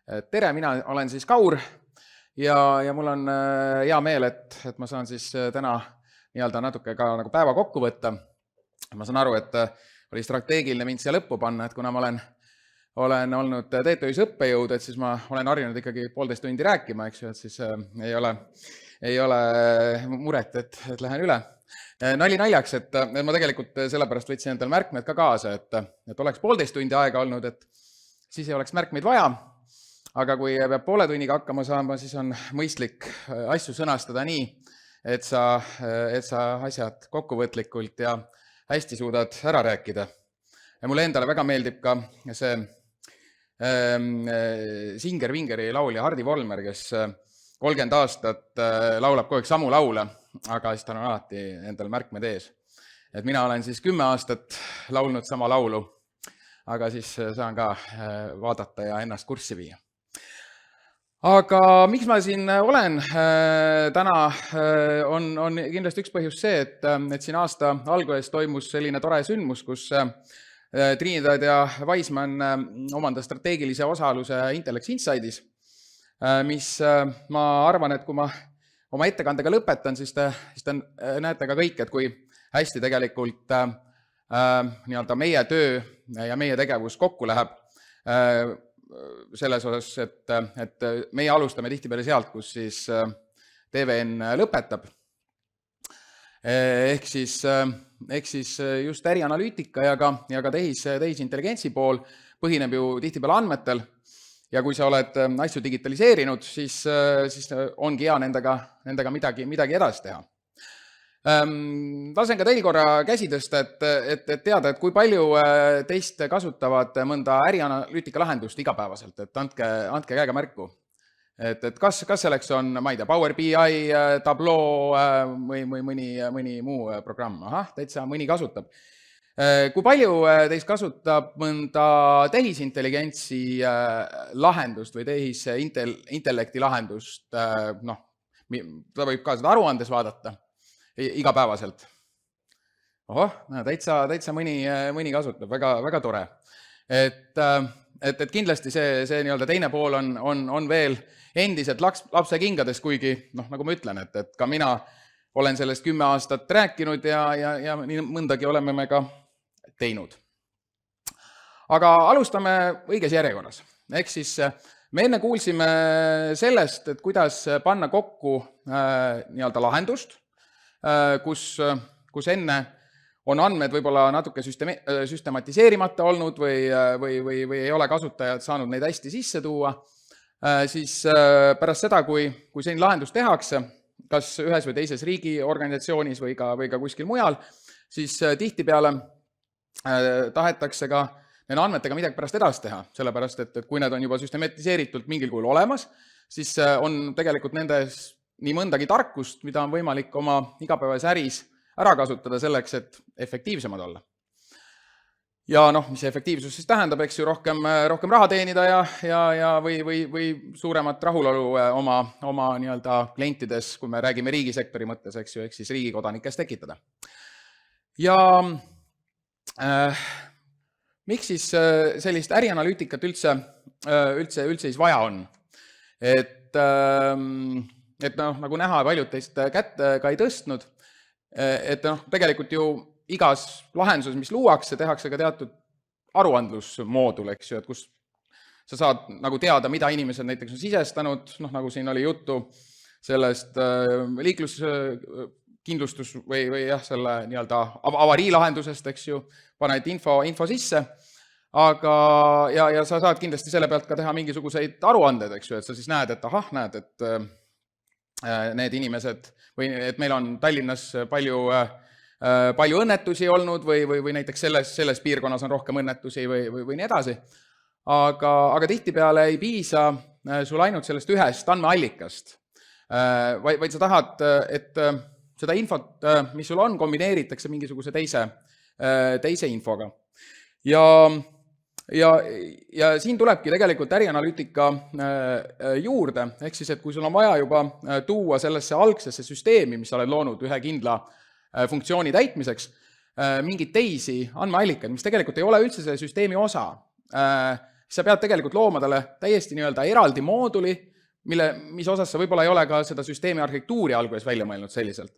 Tere, mina olen siis Kaur ja mul on hea meel, et ma saan siis täna nii-öelda natuke ka nagu päeva kokku võtta. Ma saan aru, et oli strateegiline mind siia lõppu panna, et kuna ma olen olnud TTÜ-s õppejõud, et siis ma olen harjunud ikkagi 1,5 tundi rääkima, eks ju, et siis ei ole muret, et lähen üle. Nali naljaks, et ma tegelikult sellepärast võtsin endal märkmed ka kaasa, et oleks 1,5 tundi aega olnud, et siis ei oleks märkmeid vaja. Aga kui peab 1,5 tunniga hakkama saama, siis on mõistlik asju sõnastada nii, et sa asjad kokkuvõtlikult ja hästi suudad ära rääkida. Ja mulle endale väga meeldib ka see Singer Vingeri laulja Hardi Volmer, kes 30 aastat laulab kogu aeg samu laule, aga siis tal on alati endal märkmed ees. Et mina olen siis 10 aastat laulnud sama laulu, aga siis saan ka vaadata ja ennast kurssi viia. Aga miks ma siin olen täna, on kindlasti üks põhjus see, et siin aasta alguses toimus selline tore sündmus, kus Trinidad ja Wiseman omandas strateegilise osaluse Intellex Insightis, mis ma arvan, et kui ma oma ettekandega lõpetan, siis te näete ka kõik, et kui hästi tegelikult nii-öelda meie töö ja meie tegevus kokku läheb selles osas, et meie alustame tihtipeale sealt, kus siis TVN lõpetab. Ehk siis just ärianalüütika ja ka tehisintelligentsi pool põhineb ju tihtipeale andmetel ja kui sa oled asju digitaliseerinud, siis ongi hea nendega midagi edasi teha. Lasen ka teil korra käsi tõsta, et teada, et kui palju teist kasutavad mõnda ärianalüütika lahendust igapäevaselt, et andke käega märku. Et kas selleks on, ma ei tea, Power BI, Tableau või mõni muu programm? Ahah, täitsa mõni kasutab. Kui palju teist kasutab mõnda tehisintelligentsi lahendust või tehisintellekti lahendust, ta võib ka seda aruandes vaadata igapäevaselt. Ohoh, täitsa mõni kasutab, väga tore. Et kindlasti see nii-öelda teine pool on veel endiselt lapse kingades, kuigi, nagu ma ütlen, et ka mina olen sellest 10 aastat rääkinud ja nii mõndagi oleme me ka teinud. Aga alustame õiges järjekorras. Ehk siis me enne kuulsime sellest, et kuidas panna kokku nii-öelda lahendust, kus enne on andmed võib-olla natuke süstematiseerimata olnud või ei ole kasutajad saanud neid hästi sisse tuua, siis pärast seda, kui selline lahendus tehakse, kas ühes või teises riigiorganisatsioonis või ka kuskil mujal, siis tihtipeale tahetakse ka nende andmetega midagi pärast edasi teha, sellepärast et kui need on juba süstematiseeritult mingil kujul olemas, siis on tegelikult nendes nii mõndagi tarkust, mida on võimalik oma igapäevases äris ära kasutada selleks, et efektiivsemad olla. Ja mis see efektiivsus siis tähendab, eks ju, rohkem raha teenida või suuremat rahulolu oma nii-öelda klientides, kui me räägime riigisektori mõttes, eks ju, ehk siis riigikodanikest tekitada. Ja miks siis sellist ärianalüütikat üldse siis vaja on? Et nagu näha, paljud teist kätt ka ei tõstnud, et tegelikult ju igas lahenduses, mis luuakse, tehakse ka teatud aruandlusmoodul, eks ju, et kus sa saad nagu teada, mida inimesed näiteks on sisestanud, nagu siin oli juttu sellest liikluskindlustus või jah, selle nii-öelda avariilahendusest, eks ju, paned info sisse, aga ja sa saad kindlasti selle pealt ka teha mingisuguseid aruandeid, eks ju, et sa siis näed, et need inimesed või et meil on Tallinnas palju õnnetusi olnud või näiteks selles piirkonnas on rohkem õnnetusi või nii edasi. Aga tihtipeale ei piisa sul ainult sellest ühest andmeallikast, vaid sa tahad, et seda infot, mis sul on, kombineeritakse mingisuguse teise infoga. Ja siin tulebki tegelikult ärianalüütika juurde, ehk siis, et kui sul on vaja juba tuua sellesse algsesse süsteemi, mis sa oled loonud ühe kindla funktsiooni täitmiseks, mingeid teisi andmeallikaid, mis tegelikult ei ole üldse selle süsteemi osa, siis sa pead tegelikult looma talle täiesti nii-öelda eraldi mooduli, mis osas sa võib-olla ei ole ka seda süsteemi arhitektuuri alguses välja mõelnud selliselt.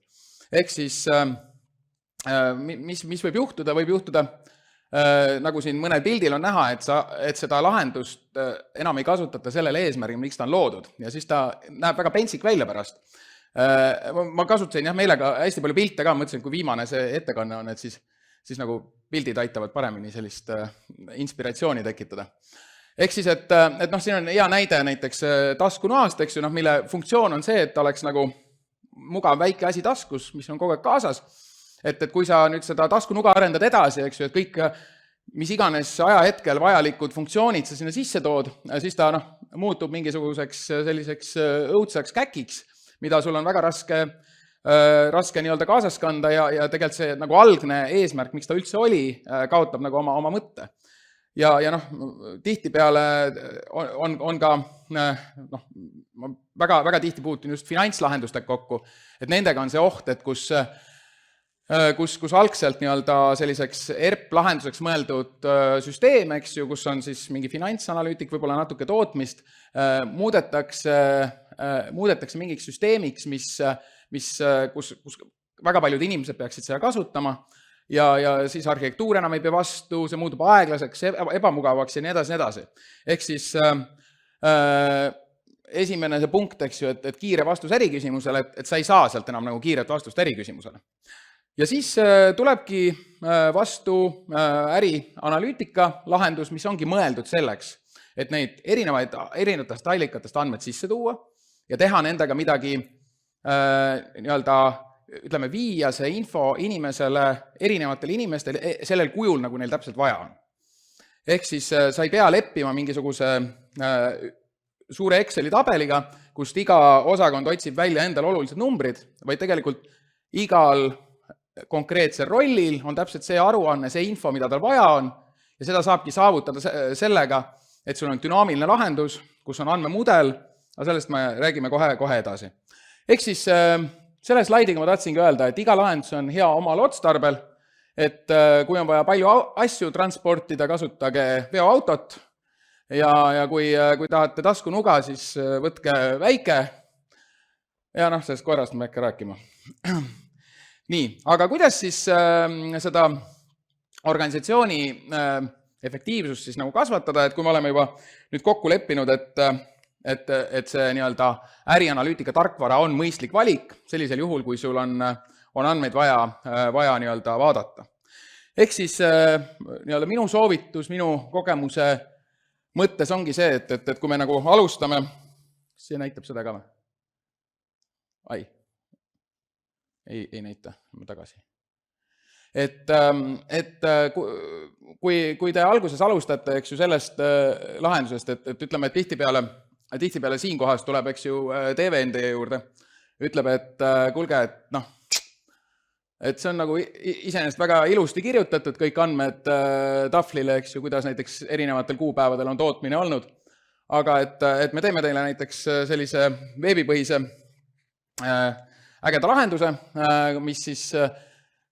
Ehk siis, mis võib juhtuda, nagu siin mõnel pildil on näha, et seda lahendust enam ei kasutata sellel eesmärgil, miks ta on loodud, ja siis ta näeb väga pentsik välja pärast. Ma kasutasin meelega hästi palju pilte ka, mõtlesin, kui viimane see ettekanne on, et siis nagu pildid aitavad paremini sellist inspiratsiooni tekitada. Ehk siis, et siin on hea näide näiteks taskunoast, eks ju, mille funktsioon on see, et ta oleks nagu mugav väike asi taskus, mis on kogu aeg kaasas. Et kui sa nüüd seda taskunuga arendad edasi, eks ju, et kõik, mis iganes ajahetkel vajalikud funktsioonid sa sinna sisse tood, siis ta muutub mingisuguseks selliseks õudseks käkiks, mida sul on väga raske nii-öelda kaasas kanda ja tegelikult see nagu algne eesmärk, miks ta üldse oli, kaotab nagu oma mõtte. Ja tihtipeale on ka, ma väga tihti puutun just finantslahendustega kokku, et nendega on see oht, et kus algselt nii-öelda selliseks ERP-lahenduseks mõeldud süsteem, eks ju, kus on siis mingi finantsanalüütik, võib-olla natuke tootmist, muudetakse mingiks süsteemiks, kus väga paljud inimesed peaksid seda kasutama ja siis arhitektuur enam ei pea vastu, see muutub aeglaseks, ebamugavaks ja nii edasi. Ehk siis esimene see punkt, eks ju, et kiire vastus äriküsimusele, et sa ei saa sealt enam nagu kiiret vastust äriküsimusele. Ja siis tulebki vastu ärianalüütika lahendus, mis ongi mõeldud selleks, et neid erinevatest allikatest andmed sisse tuua ja teha nendega midagi nii-öelda, ütleme, viia see info erinevatele inimestele sellel kujul, nagu neil täpselt vaja on. Ehk siis sa ei pea leppima mingisuguse suure Exceli tabeliga, kust iga osakond otsib välja endale olulised numbrid, vaid tegelikult igal konkreetsel rollil on täpselt see aruanne, see info, mida tal vaja on, ja seda saabki saavutada sellega, et sul on dünaamiline lahendus, kus on andmemudel, aga sellest me räägime kohe edasi. Ehk siis selle slaidiga ma tahtsingi öelda, et iga lahendus on hea omal otstarbel, et kui on vaja palju asju transportida, kasutage veoautot ja kui tahate taskunuga, siis võtke väike ja sellest koerast ma ei hakka rääkima. Nii, aga kuidas siis seda organisatsiooni efektiivsust siis nagu kasvatada, et kui me oleme juba nüüd kokku leppinud, et see nii-öelda ärianalüütika tarkvara on mõistlik valik sellisel juhul, kui sul on andmeid vaja nii-öelda vaadata. Ehk siis nii-öelda minu soovitus, minu kogemuse mõttes ongi see, et kui me nagu alustame, see näitab seda ka või? Ei näita, ma tagasi. Et kui te alguses alustate, eks ju, sellest lahendusest, et ütleme, et tihtipeale siinkohas tuleb, eks ju, TVN teie juurde, ütleb, et kuulge, et see on nagu iseenesest väga ilusti kirjutatud, kõik andmed tahvlile, eks ju, kuidas näiteks erinevatel kuupäevadel on tootmine olnud, aga et me teeme teile näiteks sellise veebipõhise ägeda lahenduse, mis siis,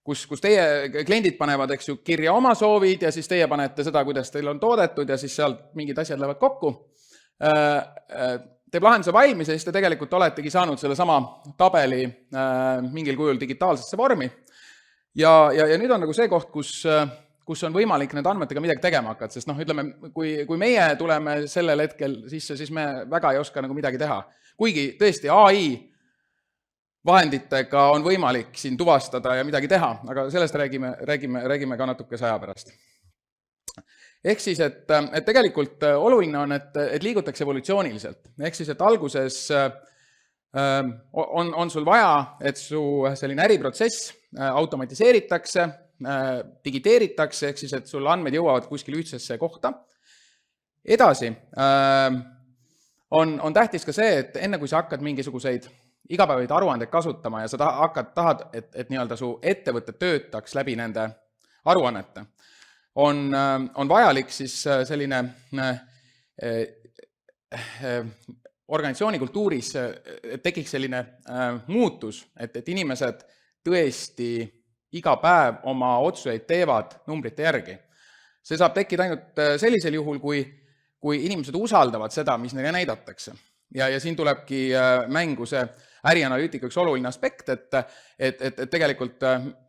kus teie kliendid panevad, eks ju, kirja oma soovid ja siis teie panete seda, kuidas teil on toodetud ja siis sealt mingid asjad lähevad kokku. Teeb lahenduse valmis ja siis te tegelikult oletegi saanud selle sama tabeli mingil kujul digitaalsesse vormi. Ja nüüd on nagu see koht, kus on võimalik need andmetega midagi tegema hakata, sest ütleme, kui meie tuleme sellel hetkel sisse, siis me väga ei oska nagu midagi teha. Kuigi tõesti AI vahenditega on võimalik siin tuvastada ja midagi teha, aga sellest räägime ka natukese aja pärast. Ehk siis, et tegelikult oluline on, et liigutakse evolutsiooniliselt. Ehk siis, et alguses on sul vaja, et su selline äriprotsess automatiseeritakse, digiteeritakse, ehk siis, et sul andmed jõuavad kuskil ühtsesse kohta. Edasi on tähtis ka see, et enne kui sa hakkad mingisuguseid igapäevaid aruandeid kasutama ja sa tahad, et nii-öelda su ettevõte töötaks läbi nende aruannete, on vajalik siis selline organisatsiooni kultuuris tekiks selline muutus, et inimesed tõesti iga päev oma otsuseid teevad numbrite järgi. See saab tekkida ainult sellisel juhul, kui inimesed usaldavad seda, mis neile näidatakse. Ja siin tulebki mängu see ärianalüütika üks oluline aspekt, et tegelikult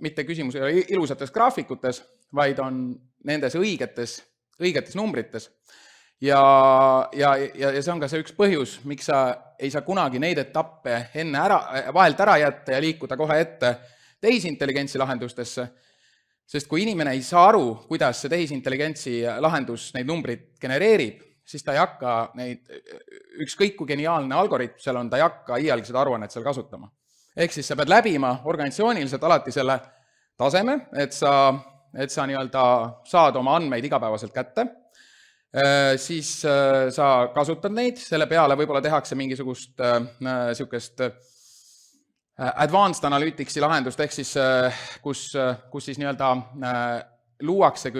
mitte küsimus ei ole ilusates graafikutes, vaid on nendes õigetes numbrites. Ja see on ka see üks põhjus, miks sa ei saa kunagi neid etappe enne vahelt ära jätta ja liikuda kohe ette tehisintelligentsi lahendustesse, sest kui inimene ei saa aru, kuidas see tehisintelligentsi lahendus neid numbrid genereerib, siis ta ei hakka neid, ükskõik kui geniaalne algoritm seal on, ta ei hakka iialgi seda aruannet seal kasutama. Ehk siis sa pead läbima organisatsiooniliselt alati selle taseme, et sa nii-öelda saad oma andmeid igapäevaselt kätte, siis sa kasutad neid, selle peale võib-olla tehakse mingisugust sihukest advanced analyticsi lahendust, ehk siis kus siis nii-öelda luuakse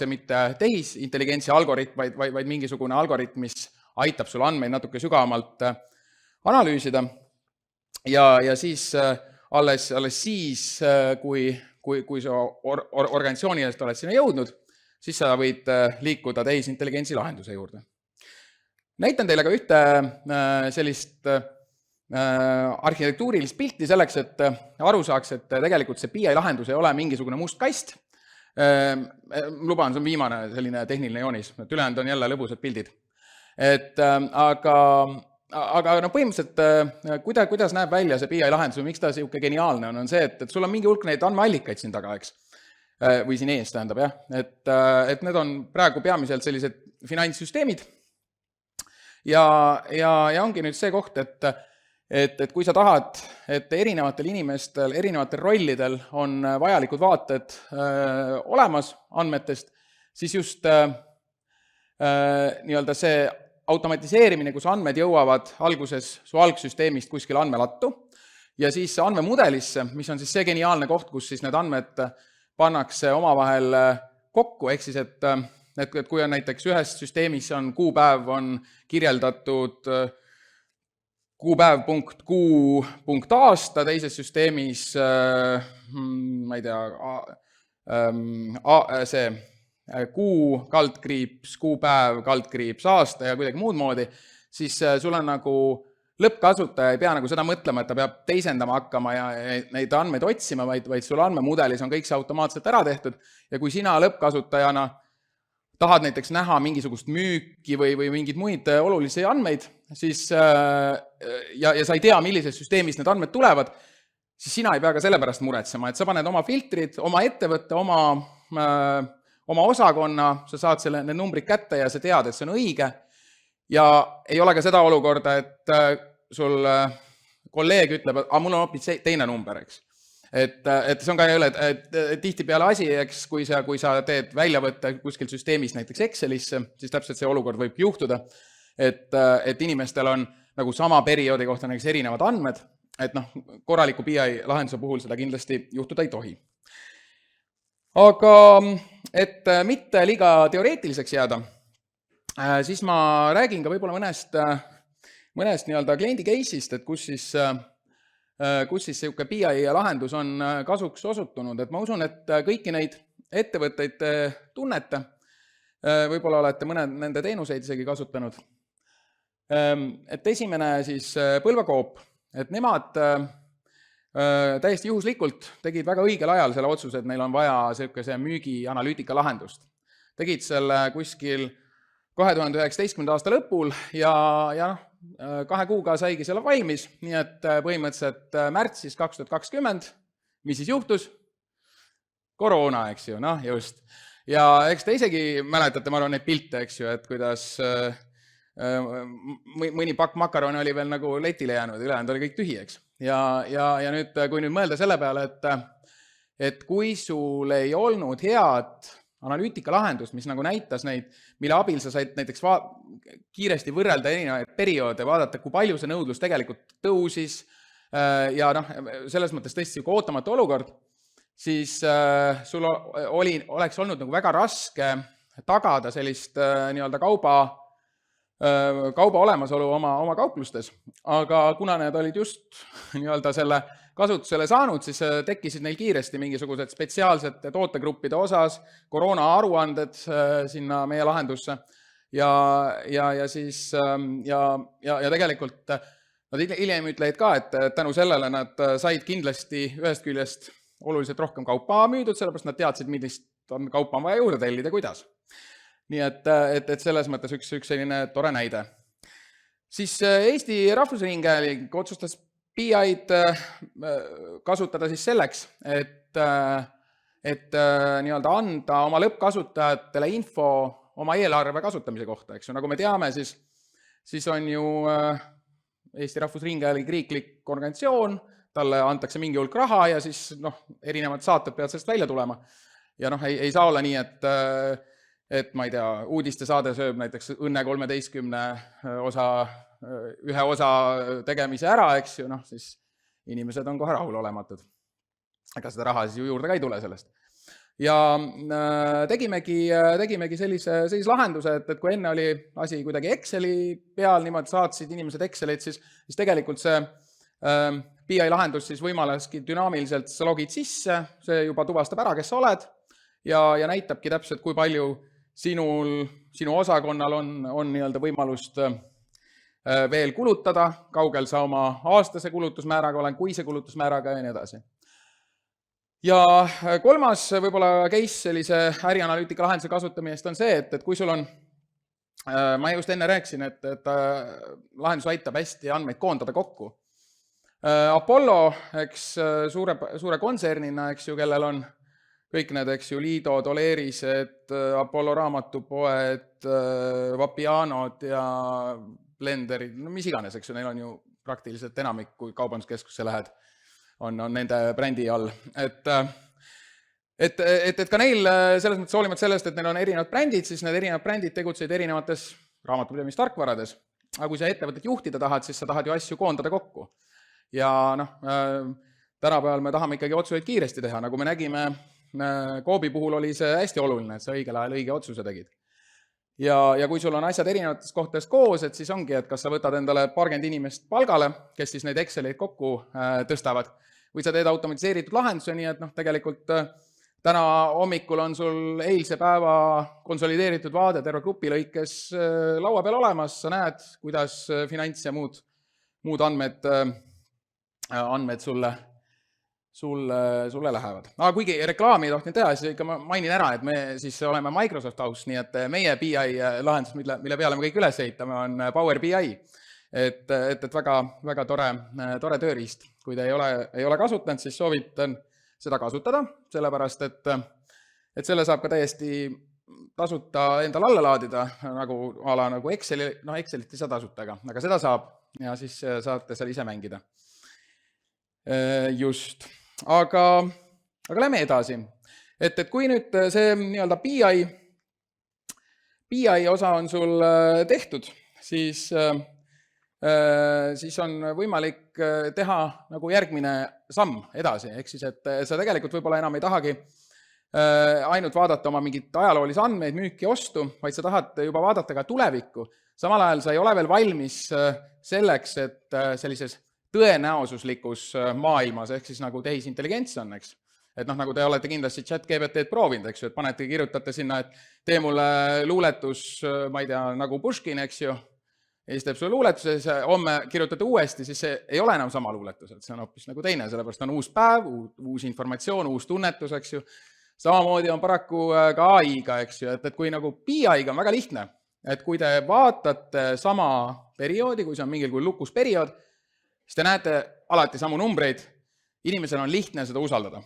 mitte tehisintelligentsi algoritm, vaid mingisugune algoritm, mis aitab sul andmeid natuke sügavamalt analüüsida. Ja siis alles siis, kui sa organisatsiooniliselt oled sinna jõudnud, siis sa võid liikuda tehisintelligentsi lahenduse juurde. Näitan teile ka ühte sellist arhitektuurilist pilti selleks, et aru saaks, et tegelikult see BI lahendus ei ole mingisugune must kast. Luban, see on viimane selline tehniline joonis, et ülejäänud on jälle lõbusad pildid. Aga põhimõtteliselt, kuidas näeb välja see BI lahendus või miks ta sihuke geniaalne on see, et sul on mingi hulk neid andmeallikaid siin taga, eks? Või siin ees tähendab, jah. Et need on praegu peamiselt sellised finantssüsteemid. Ja ongi nüüd see koht, et kui sa tahad, et erinevatel inimestel, erinevatel rollidel on vajalikud vaated olemas andmetest, siis just nii-öelda see automatiseerimine, kus andmed jõuavad alguses su algsüsteemist kuskil andmelattu ja siis andmemudelisse, mis on siis see geniaalne koht, kus siis need andmed pannakse omavahel kokku, ehk siis, et kui on näiteks ühes süsteemis on kuupäev on kirjeldatud kuupäev.aasta, teises süsteemis, ma ei tea, see kuu, kaldkriips, kuupäev, kaldkriips, aasta ja kuidagi muud moodi, siis sul on nagu lõppkasutaja ei pea nagu seda mõtlema, et ta peab teisendama hakkama ja neid andmeid otsima, vaid sul andmemudelis on kõik see automaatselt ära tehtud ja kui sina lõppkasutajana tahad näiteks näha mingisugust müüki või mingeid muid olulisi andmeid, siis, ja sa ei tea, millisest süsteemist need andmed tulevad, siis sina ei pea ka selle pärast muretsema, et sa paned oma filtrid, oma ettevõtte, oma osakonna, sa saad need numbrid kätte ja sa tead, et see on õige. Ja ei ole ka seda olukorda, et sul kolleeg ütleb, et mul on hoopis teine number, eks. Et see on ka jälle tihti peale asi, eks, kui sa teed väljavõtte kuskil süsteemis näiteks Excelisse, siis täpselt see olukord võib juhtuda, et inimestel on nagu sama perioodi kohta näiteks erinevad andmed, et korraliku BI lahenduse puhul seda kindlasti juhtuda ei tohi. Aga et mitte liiga teoreetiliseks jääda, siis ma räägin ka võib-olla mõnest nii-öelda kliendi case'ist, et kus siis selline BI lahendus on kasuks osutunud. Et ma usun, et kõiki neid ettevõtteid tunnete, võib-olla olete mõned nende teenuseid isegi kasutanud. Et esimene siis Põlvacoop, et nemad täiesti juhuslikult tegid väga õigel ajal selle otsuse, et neil on vaja sellise müügianalüütika lahendust. Tegid selle kuskil 2019. aasta lõpul ja 2 kuuga saigi selle valmis, nii et põhimõtteliselt märtsis 2020, mis siis juhtus? Koroona, eks ju, just. Ja eks te isegi mäletate, ma arvan, neid pilte, eks ju, et kuidas mõni pakk makarone oli veel nagu letile jäänud, ülejäänud oli kõik tühi, eks. Ja nüüd, kui nüüd mõelda selle peale, et kui sul ei olnud head analüütika lahendust, mis nagu näitas neid, mille abil sa said näiteks kiiresti võrrelda erinevaid perioode, vaadata, kui palju see nõudlus tegelikult tõusis ja selles mõttes tõesti ootamatu olukord, siis sul oleks olnud nagu väga raske tagada sellist nii-öelda kauba kauba olemasolu oma kauplustes, aga kuna need olid just nii-öelda selle kasutusele saanud, siis tekkisid neil kiiresti mingisugused spetsiaalsete tootegruppide osas, koroona aruanded sinna meie lahendusse ja tegelikult nad hiljem ütlesid ka, et tänu sellele nad said kindlasti ühest küljest oluliselt rohkem kaupa müüdud, sellepärast nad teadsid, millist kaupa on vaja juurde tellida, kuidas. Nii et selles mõttes üks selline tore näide. Siis Eesti Rahvusringhääling otsustas BI-d kasutada siis selleks, et nii-öelda anda oma lõppkasutajatele info oma eelarve kasutamise kohta, eks ju. Nagu me teame, siis on ju Eesti Rahvusringhääling riiklik organisatsioon, talle antakse mingi hulk raha ja siis erinevad saated peavad sellest välja tulema. Ja ei saa olla nii, et ma ei tea, uudistesaade sööb näiteks Õnne 13 ühe osa tegemise ära, eks ju, siis inimesed on kohe rahulolematud. Ega seda raha siis ju juurde ka ei tule sellest. Ja tegimegi sellise lahenduse, et kui enne oli asi kuidagi Exceli peal, niimoodi saatsid inimesed Excelit, siis tegelikult see BI lahendus siis võimaleski dünaamiliselt, sa logid sisse, see juba tuvastab ära, kes sa oled ja näitabki täpselt, kui palju sinu osakonnal on nii-öelda võimalust veel kulutada, kaugel sa oma aastase kulutusmääraga olen, kuise kulutusmääraga ja nii edasi. Ja kolmas võib-olla case sellise ärianalüütika lahenduse kasutamisest on see, et kui sul on, ma just enne rääkisin, et lahendus aitab hästi andmeid koondada kokku. Apollo, eks suure kontsernina, eks ju, kellel on kõik need, eks ju, Liido, Tolerised, Apollo raamatupoed, Vapianod ja Blenderid, mis iganes, eks ju, neil on ju praktiliselt enamik, kui kaubanduskeskusse lähed, on nende brändi all. Et ka neil selles mõttes hoolimata sellest, et neil on erinevad brändid, siis need erinevad brändid tegutseid erinevates raamatupidamistarkvarades. Aga kui sa ettevõtet juhtida tahad, siis sa tahad ju asju koondada kokku. Ja tänapäeval me tahame ikkagi otsuseid kiiresti teha, nagu me nägime, Coopi puhul oli see hästi oluline, et sa õigel ajal õige otsuse tegid. Ja kui sul on asjad erinevatest kohtadest koos, et siis ongi, et kas sa võtad endale paarkümmend inimest palgale, kes siis neid Exceleid kokku tõstavad, või sa teed automatiseeritud lahenduse, nii et tegelikult täna hommikul on sul eilse päeva konsolideeritud vaade terve grupi lõikes laua peal olemas, sa näed, kuidas finants ja muud andmed sulle lähevad. Aga kuigi reklaami ei tohtinud teha, siis ikka ma mainin ära, et me siis oleme Microsoft House, nii et meie BI lahendus, mille peale me kõik üles ehitame, on Power BI. Et väga tore tööriist. Kui te ei ole kasutanud, siis soovitan seda kasutada, sellepärast et selle saab ka täiesti tasuta endal alla laadida, nagu Excelit ei saa tasuta, aga seda saab ja siis saate seal ise mängida. Just. Aga lähme edasi. Et kui nüüd see nii-öelda BI osa on sul tehtud, siis on võimalik teha nagu järgmine samm edasi. Ehk siis, et sa tegelikult võib-olla enam ei tahagi ainult vaadata oma mingit ajaloolisi andmeid, müüki, ostu, vaid sa tahad juba vaadata ka tulevikku. Samal ajal sa ei ole veel valmis selleks, et sellises tõenäosuslikus maailmas, ehk siis nagu tehisintelligents on, eks. Et nagu te olete kindlasti chat-GPT-d proovinud, eks ju, et panete, kirjutate sinna, et tee mulle luuletus, ma ei tea, nagu Puškin, eks ju, ja siis teeb sulle luuletuse, siis homme kirjutate uuesti, siis see ei ole enam sama luuletus, et see on hoopis nagu teine, sellepärast on uus päev, uus informatsioon, uus tunnetus, eks ju. Samamoodi on paraku ka AI-ga, eks ju, et kui nagu BI-ga on väga lihtne, et kui te vaatate sama perioodi, kui see on mingil kui lukus periood, siis te näete alati samu numbreid, inimesel on lihtne seda usaldada.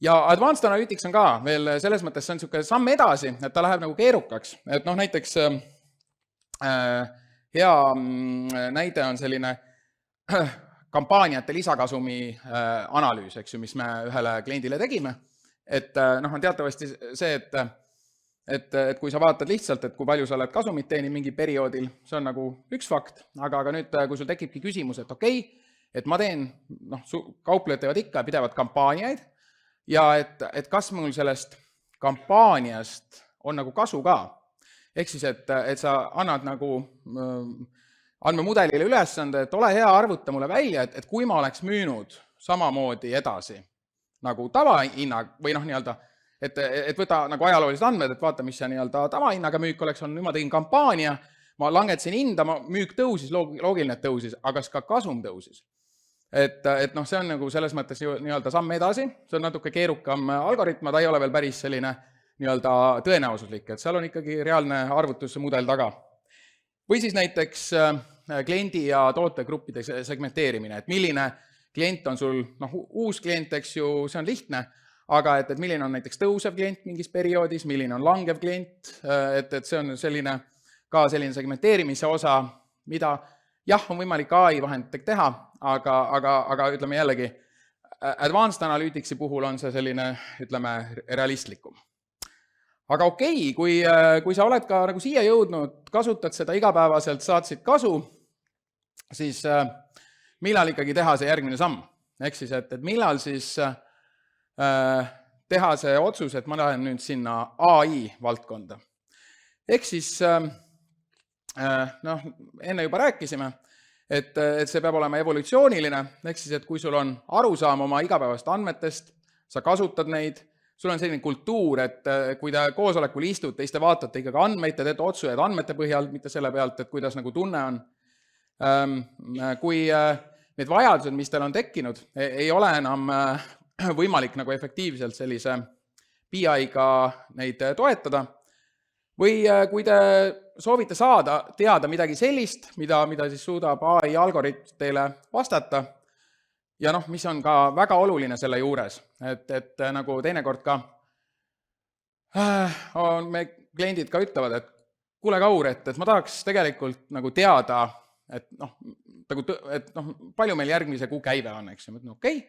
Ja Advanced Analytics on ka veel selles mõttes, see on niisugune samm edasi, et ta läheb nagu keerukaks. Et näiteks hea näide on selline kampaaniate lisakasumi analüüs, eks ju, mis me ühele kliendile tegime. Et on teatavasti see, et kui sa vaatad lihtsalt, et kui palju sa oled kasumit teeninud mingi perioodil, see on nagu üks fakt, aga nüüd, kui sul tekibki küsimus, et okei, et ma teen, kauplejad teevad ikka pidevad kampaaniaid ja et kas mul sellest kampaaniast on nagu kasu ka. Ehk siis, et sa annad nagu andmemudelile ülesande, et ole hea, arvuta mulle välja, et kui ma oleks müünud samamoodi edasi nagu tavahinna või nii-öelda, et võta nagu ajaloolised andmed, et vaata, mis see nii-öelda tavahinnaga müük oleks olnud, nüüd ma tegin kampaania, ma langetasin hinda, müük tõusis, loogiline, et tõusis, aga kas ka kasum tõusis? Et see on nagu selles mõttes nii-öelda samm edasi, see on natuke keerukam algoritm, ta ei ole veel päris selline nii-öelda tõenäosuslik, et seal on ikkagi reaalne arvutusmudel taga. Või siis näiteks kliendi ja tootegruppide segmenteerimine, et milline klient on sul, uus klient, eks ju, see on lihtne, aga et milline on näiteks tõusev klient mingis perioodis, milline on langev klient, et see on selline segmenteerimise osa, mida jah, on võimalik AI vahenditega teha, aga ütleme jällegi, advanced analyticsi puhul on see selline, ütleme, realistlikum. Aga okei, kui sa oled ka nagu siia jõudnud, kasutad seda igapäevaselt, saatsid kasu, siis millal ikkagi teha see järgmine samm? Ehk siis, et millal siis teha see otsus, et ma lähen nüüd sinna AI valdkonda. Ehk siis, enne juba rääkisime, et see peab olema evolutsiooniline, ehk siis, et kui sul on arusaam oma igapäevast andmetest, sa kasutad neid, sul on selline kultuur, et kui te koosolekul istute, siis te vaatate ikkagi andmeid, te teete otsuseid andmete põhjal, mitte selle pealt, et kuidas nagu tunne on. Kui need vajadused, mis teil on tekkinud, ei ole enam võimalik nagu efektiivselt sellise BI-ga neid toetada, või kui te soovite saada teada midagi sellist, mida siis suudab AI algoritm teile vastata, ja mis on ka väga oluline selle juures, et nagu teinekord ka me kliendid ka ütlevad, et kuule Kaur, et ma tahaks tegelikult nagu teada, et palju meil järgmise kuu käive on, eks ju, ma ütlen okei,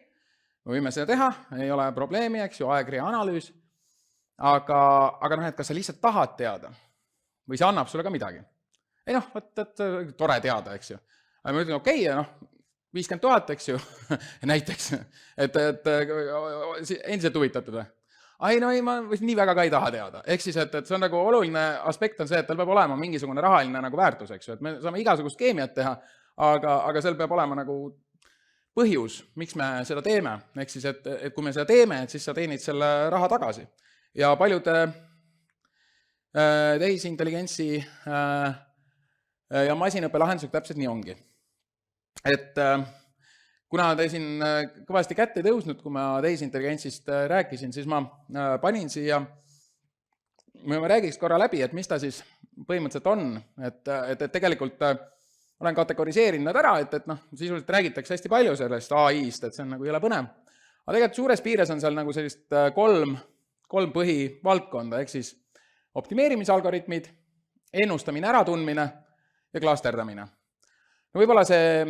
me võime seda teha, ei ole probleemi, eks ju, aegrea analüüs, aga et kas sa lihtsalt tahad teada või see annab sulle ka midagi. Ei tore teada, eks ju. Aga ma ütlen okei, 50 000, eks ju, näiteks, et endiselt huvitatud või? Ei, ma nii väga ka ei taha teada. Ehk siis, et see on nagu oluline aspekt on see, et tal peab olema mingisugune rahaline nagu väärtus, eks ju, et me saame igasugust keemiat teha, aga seal peab olema nagu põhjus, miks me seda teeme. Ehk siis, et kui me seda teeme, et siis sa teenid selle raha tagasi. Ja paljud tehisintelligentsi ja masinaõppe lahendusega täpselt nii ongi. Et kuna te siin kõvasti kätte ei tõusnud, kui ma tehisintelligentsist rääkisin, siis ma panin siia, ma räägiks korra läbi, et mis ta siis põhimõtteliselt on. Et tegelikult olen kategoriseerinud nad ära, et sisuliselt räägitakse hästi palju sellest AI-st, et see on nagu jõle põnev. Aga tegelikult suures piires on seal nagu sellist kolm põhivaldkonda, ehk siis optimeerimisalgoritmid, ennustamine, äratundmine ja klasterdamine. Võib-olla see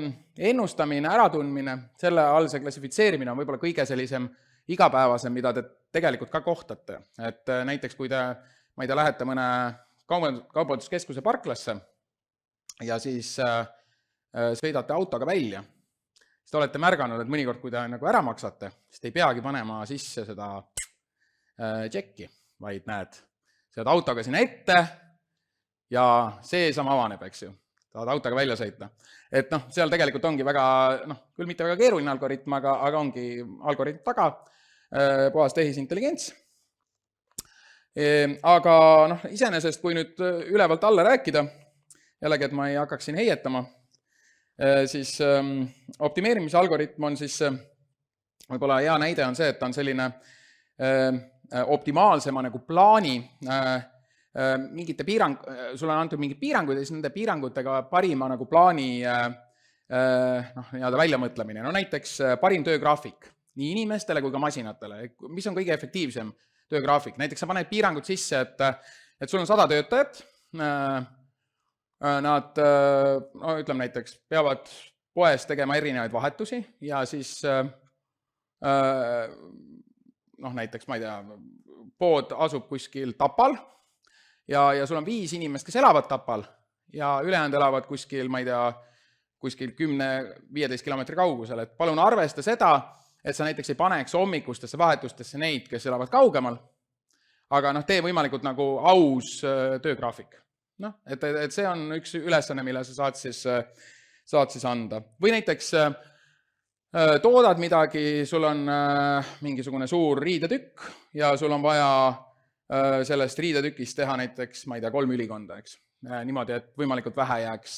ennustamine, äratundmine, selle all see klassifitseerimine on võib-olla kõige sellisem igapäevasem, mida te tegelikult ka kohtate. Et näiteks kui te, ma ei tea, lähete mõne kaubanduskeskuse parklasse ja siis sõidate autoga välja, siis te olete märganud, et mõnikord, kui te nagu ära maksate, siis te ei peagi panema sisse seda tšekki, vaid näed, sead autoga sinna ette ja see samm avaneb, eks ju. Tahad autoga välja sõita. Et seal tegelikult ongi väga, küll mitte väga keeruline algoritm, aga ongi algoritm taga, puhas tehisintelligents. Aga iseenesest, kui nüüd ülevalt alla rääkida, jällegi, et ma ei hakkaks siin heietama, siis optimeerimisalgoritm on siis, võib-olla hea näide on see, et ta on selline optimaalsema nagu plaani, mingite sulle on antud mingid piirangud ja siis nende piirangutega parima nagu plaani nii-öelda väljamõtlemine. Näiteks parim töögraafik nii inimestele kui ka masinatele. Mis on kõige efektiivsem töögraafik? Näiteks sa paned piirangud sisse, et sul on 100 töötajat, nad, ütleme näiteks, peavad poes tegema erinevaid vahetusi ja siis näiteks, ma ei tea, pood asub kuskil Tapal, ja sul on 5 inimest, kes elavad Tapal ja ülejäänud elavad kuskil, ma ei tea, kuskil 10-15 kilomeetri kaugusel, et palun arvesta seda, et sa näiteks ei paneks hommikustesse vahetustesse neid, kes elavad kaugemal, aga tee võimalikult nagu aus töögraafik. Noh, et see on üks ülesanne, mille sa saad siis anda. Või näiteks toodad midagi, sul on mingisugune suur riidetükk ja sul on vaja sellest riidetükist teha näiteks, ma ei tea, 3 ülikonda, eks. Niimoodi, et võimalikult vähe jääks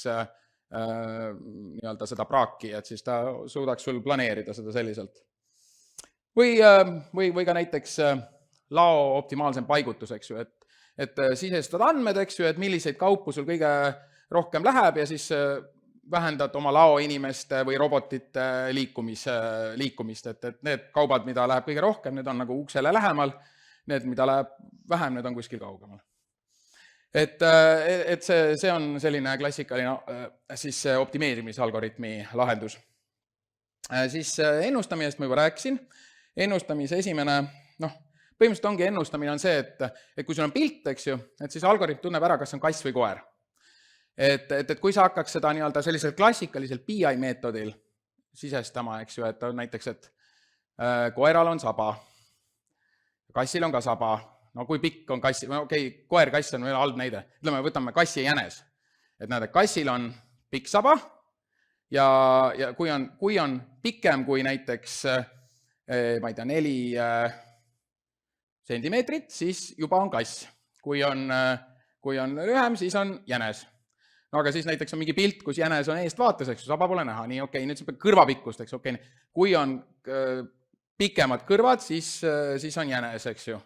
nii-öelda seda praaki, et siis ta suudaks sul planeerida seda selliselt. Või ka näiteks lao optimaalsem paigutus, eks ju, et sisestad andmed, eks ju, et milliseid kaupu sul kõige rohkem läheb ja siis vähendad oma laoinimeste või robotite liikumist, et need kaubad, mida läheb kõige rohkem, need on nagu uksele lähemal, need, mida läheb vähem, need on kuskil kaugemal. Et see on selline klassikaline siis optimeerimisalgoritmi lahendus. Siis ennustamisest ma juba rääkisin. Ennustamise esimene, põhimõtteliselt ongi ennustamine on see, et kui sul on pilt, eks ju, et siis algoritm tunneb ära, kas on kass või koer. Et kui sa hakkaks seda nii-öelda sellisel klassikalisel BI meetodil sisestama, eks ju, et on näiteks, et koeral on saba, kassil on ka saba, no kui pikk on kassi, okei, koer, kass on veel halb näide, ütleme, võtame kassi ja jänes, et näed, et kassil on pikk saba ja kui on pikem kui näiteks, ma ei tea, 4 sentimeetrit, siis juba on kass. Kui on lühem, siis on jänes. No aga siis näiteks on mingi pilt, kus jänes on eest vaates, eks ju, saba pole näha, nii okei, nüüd see peab kõrvapikkust, eks okei. Kui on pikemad kõrvad, siis on jänes, eks ju.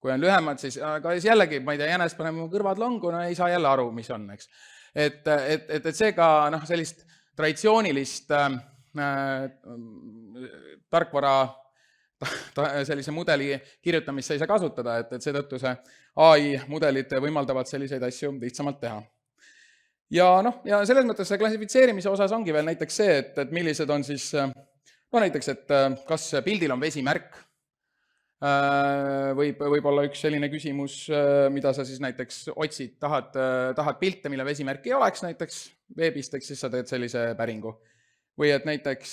Kui on lühemad, siis jällegi, ma ei tea, jänes paneb kõrvad longu, no ei saa jälle aru, mis on, eks. Et seega sellist traditsioonilist tarkvara sellise mudeli kirjutamist ei saa kasutada, et seetõttu see AI mudelid võimaldavad selliseid asju lihtsamalt teha. Ja selles mõttes see klassifitseerimise osas ongi veel näiteks see, et millised on siis, näiteks, et kas pildil on vesimärk, võib olla üks selline küsimus, mida sa siis näiteks otsid, tahad pilte, mille vesimärk ei oleks näiteks veebist, eks siis sa teed sellise päringu. Või et näiteks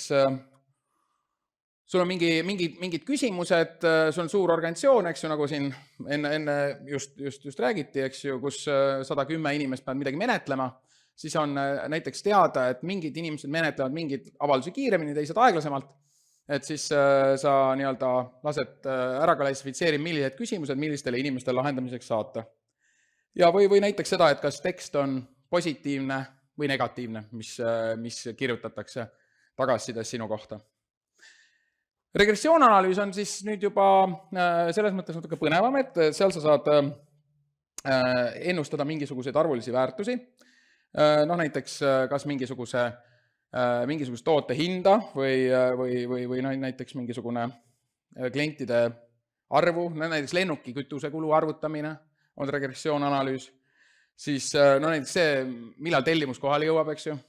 sul on mingid küsimused, sul on suur organisatsioon, eks ju, nagu siin enne just räägiti, eks ju, kus 110 inimest peavad midagi menetlema, siis on näiteks teada, et mingid inimesed menetlevad mingeid avaldusi kiiremini, teised aeglasemalt, et siis sa nii-öelda lased ära klassifitseerida, millised küsimused millistele inimestele lahendamiseks saata. Ja või näiteks seda, et kas tekst on positiivne või negatiivne, mis kirjutatakse tagasisides sinu kohta. Regressioonanalüüs on siis nüüd juba selles mõttes natuke põnevam, et seal sa saad ennustada mingisuguseid arvulisi väärtusi, näiteks kas mingisugust toote hinda või näiteks mingisugune klientide arvu, näiteks lennuki kütusekulu arvutamine on regressioonanalüüs, siis näiteks see, millal tellimus kohale jõuab, eks ju,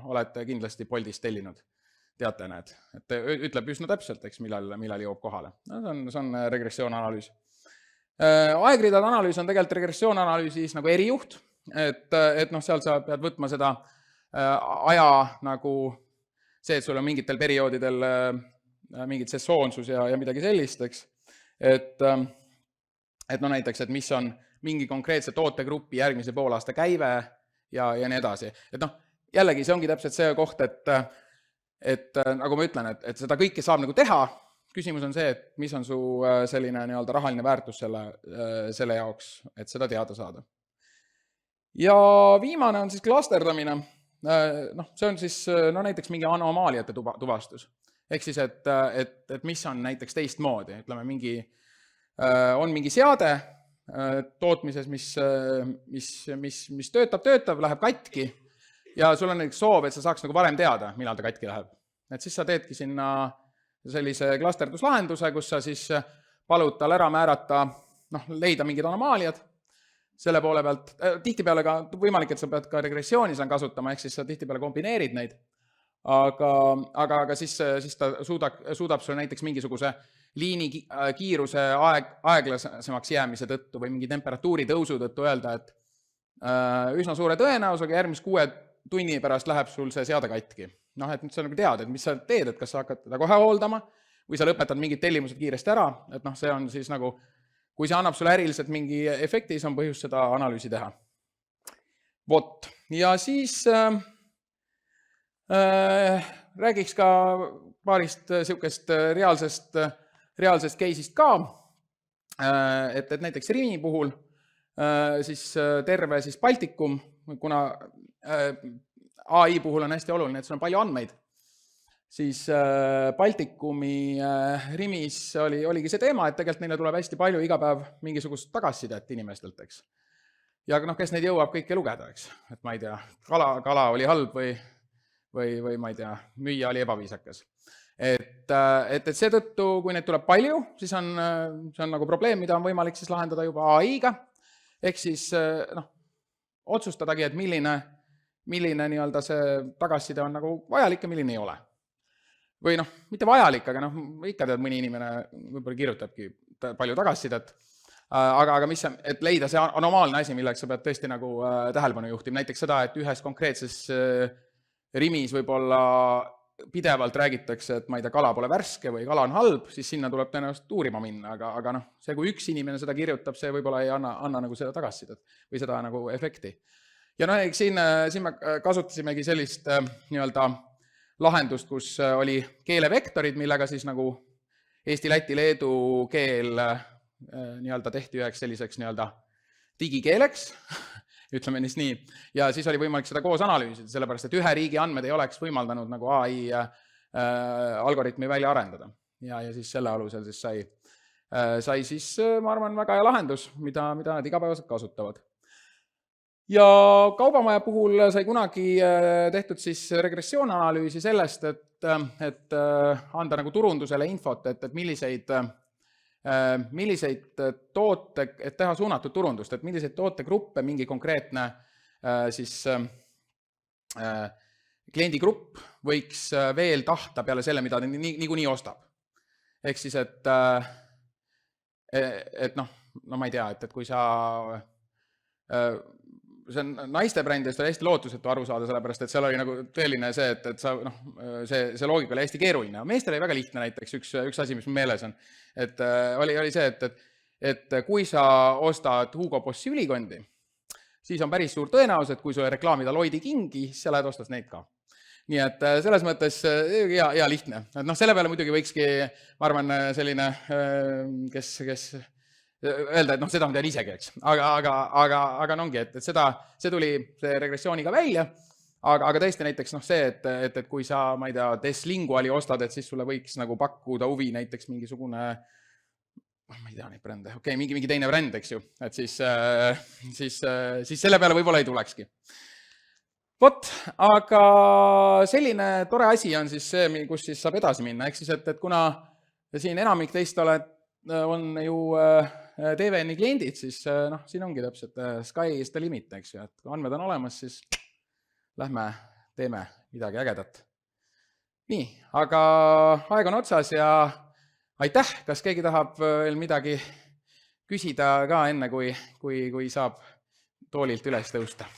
olete kindlasti Boltist tellinud. Teate, näed, et ütleb üsna täpselt, eks, millal jõuab kohale. See on regressioonanalüüs. Aegridade analüüs on tegelikult regressioonanalüüsis nagu erijuht, et seal sa pead võtma seda aja nagu see, et sul on mingitel perioodidel mingid sesoonsus ja midagi sellist, eks. Et näiteks, et mis on mingi konkreetse tootegrupi järgmise poolaasta käive ja nii edasi. Et jällegi see ongi täpselt see koht, et nagu ma ütlen, et seda kõike saab nagu teha, küsimus on see, et mis on su selline nii-öelda rahaline väärtus selle jaoks, et seda teada saada. Ja viimane on siis klasterdamine, see on siis näiteks mingi anomaaliate tuvastus, ehk siis, et mis on näiteks teistmoodi, ütleme on mingi seade tootmises, mis töötab, läheb katki, ja sul on näiteks soov, et sa saaks nagu varem teada, millal ta katki läheb. Et siis sa teedki sinna sellise klasterduslahenduse, kus sa siis palud tal ära määrata, leida mingid anomaaliad selle poole pealt. Tihtipeale ka võimalik, et sa pead ka regressiooni kasutama, ehk siis sa tihtipeale kombineerid neid, aga siis ta suudab sulle näiteks mingisuguse liini kiiruse aeglasemaks jäämise tõttu või mingi temperatuuri tõusu tõttu öelda, et üsna suure tõenäosusega järgmise 6 tunni pärast läheb sul see seade katki. Et nüüd sa nagu tead, et mis sa teed, et kas sa hakkad teda kohe hooldama või sa lõpetad mingid tellimused kiiresti ära, et see on siis nagu, kui see annab sulle äriliselt mingi efekti, siis on põhjus seda analüüsi teha. Vot, ja siis räägiks ka paarist sihukest reaalsest case'ist ka, et näiteks Rimi puhul siis terve siis Baltikum, kuna AI puhul on hästi oluline, et sul on palju andmeid, siis Baltikumi Rimis oligi see teema, et tegelikult neile tuleb hästi palju iga päev mingisugust tagasisidet inimestelt, eks. Ja kes neid jõuab kõike lugeda, eks. Et ma ei tea, kala oli halb või ma ei tea, müüja oli ebaviisakas. Et seetõttu, kui neid tuleb palju, siis see on nagu probleem, mida on võimalik siis lahendada juba AI-ga. Ehk siis otsustadagi, et milline nii-öelda see tagasiside on nagu vajalik ja milline ei ole. Või mitte vajalik, aga ikka tead, mõni inimene võib-olla kirjutabki palju tagasisidet, aga mis see, et leida see anomaalne asi, milleks sa pead tõesti nagu tähelepanu juhtima. Näiteks seda, et ühes konkreetses Rimis võib-olla pidevalt räägitakse, et ma ei tea, kala pole värske või kala on halb, siis sinna tuleb tõenäoliselt uurima minna, aga see, kui üks inimene seda kirjutab, see võib-olla ei anna nagu seda tagasisidet või seda nagu efekti. Ja siin me kasutasimegi sellist nii-öelda lahendust, kus oli keelevektorid, millega siis nagu Eesti, Läti, Leedu keel nii-öelda tehti üheks selliseks nii-öelda digikeeleks, ütleme nii, ja siis oli võimalik seda koos analüüsida, sellepärast, et ühe riigi andmed ei oleks võimaldanud nagu AI algoritmi välja arendada. Ja siis selle alusel siis sai siis, ma arvan, väga hea lahendus, mida nad igapäevaselt kasutavad. Ja Kaubamaja puhul sai kunagi tehtud siis regressioonanalüüsi sellest, et anda nagu turundusele infot, et milliseid toote, et teha suunatud turundust, et milliseid tootegruppe mingi konkreetne siis kliendigrupp võiks veel tahta peale selle, mida ta niikuinii ostab. Ehk siis, et ma ei tea, et kui sa see on naiste brändidest oli hästi lootusetu aru saada, sellepärast, et seal oli nagu tõeline see, et sa, see loogika oli hästi keeruline. Meestel oli väga lihtne näiteks üks asi, mis meeles on. Et oli see, et kui sa ostad Hugo Bossi ülikondi, siis on päris suur tõenäosus, et kui sulle reklaamida Lloydi Kingi, siis sa lähed ostad neid ka. Nii et selles mõttes hea lihtne. Et selle peale muidugi võikski, ma arvan, selline, kes öelda, et seda ma tean isegi, eks. Aga ongi, et see tuli see regressiooniga välja, aga tõesti näiteks see, et kui sa, ma ei tea, Deslinguali ostad, et siis sulle võiks nagu pakkuda huvi näiteks mingisugune, ma ei tea neid brände, okei, mingi teine bränd, eks ju, et siis selle peale võib-olla ei tulekski. Vot, aga selline tore asi on siis see, kus siis saab edasi minna, ehk siis, et kuna siin enamik teist on ju TVN-i kliendid, siis siin ongi täpselt sky is the limit, eks ju, et kui andmed on olemas, siis lähme teeme midagi ägedat. Nii, aga aeg on otsas ja aitäh, kas keegi tahab veel midagi küsida ka enne, kui saab toolilt üles tõusta?